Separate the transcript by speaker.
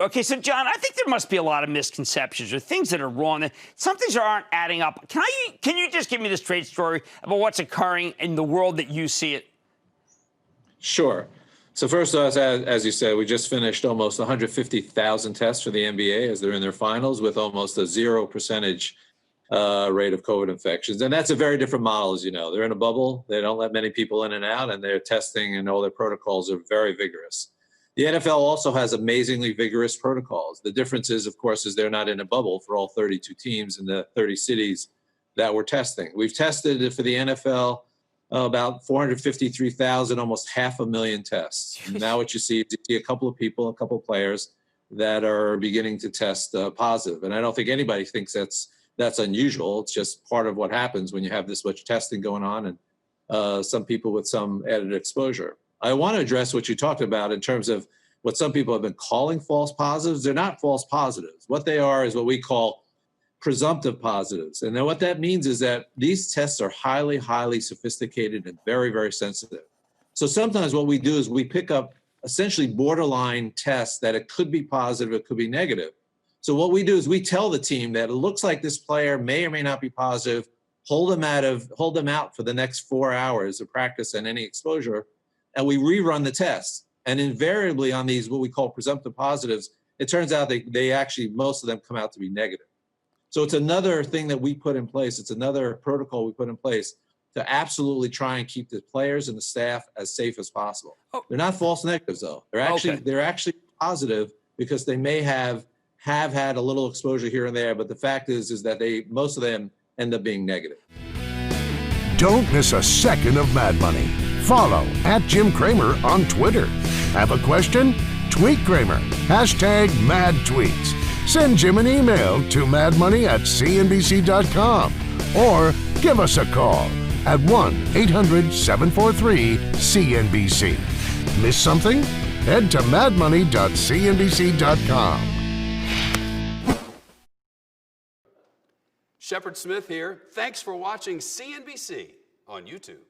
Speaker 1: Okay, so John, I think there must be a lot of misconceptions or things that are wrong. Some things aren't adding up. Can you just give me the straight story about what's occurring in the world that you see it?
Speaker 2: Sure. So first, as you said, we just finished almost 150,000 tests for the NBA as they're in their finals with almost a 0% rate of COVID infections. And that's a very different model, as you know. They're in a bubble. They don't let many people in and out, and their testing and all their protocols are very vigorous. The NFL also has amazingly vigorous protocols. The difference is, of course, is they're not in a bubble for all 32 teams in the 30 cities that we're testing. We've tested for the NFL about 453,000, almost 500,000 tests. And now what you see is a couple of people, a couple of players that are beginning to test positive. And I don't think anybody thinks that's unusual. It's just part of what happens when you have this much testing going on and some people with some added exposure. I want to address what you talked about in terms of what some people have been calling false positives. They're not false positives. What they are is what we call presumptive positives. And then what that means is that these tests are highly, highly sophisticated and very, very sensitive. So sometimes what we do is we pick up essentially borderline tests that it could be positive, it could be negative. So what we do is we tell the team that it looks like this player may or may not be positive, hold them out for the next 4 hours of practice and any exposure, and we rerun the test. And invariably on these, what we call presumptive positives, it turns out they actually, most of them come out to be negative. So it's another thing that we put in place. It's another protocol we put in place to absolutely try and keep the players and the staff as safe as possible. Oh. They're not false negatives though. They're actually positive because they may have had a little exposure here and there, but the fact is that most of them end up being negative.
Speaker 3: Don't miss a second of Mad Money. Follow @JimCramer on Twitter. Have a question? Tweet Kramer. #MadTweets. Send Jim an email to madmoney@cnbc.com or give us a call at 1-800-743-CNBC. Miss something? Head to madmoney.cnbc.com.
Speaker 4: Shepard Smith here. Thanks for watching CNBC on YouTube.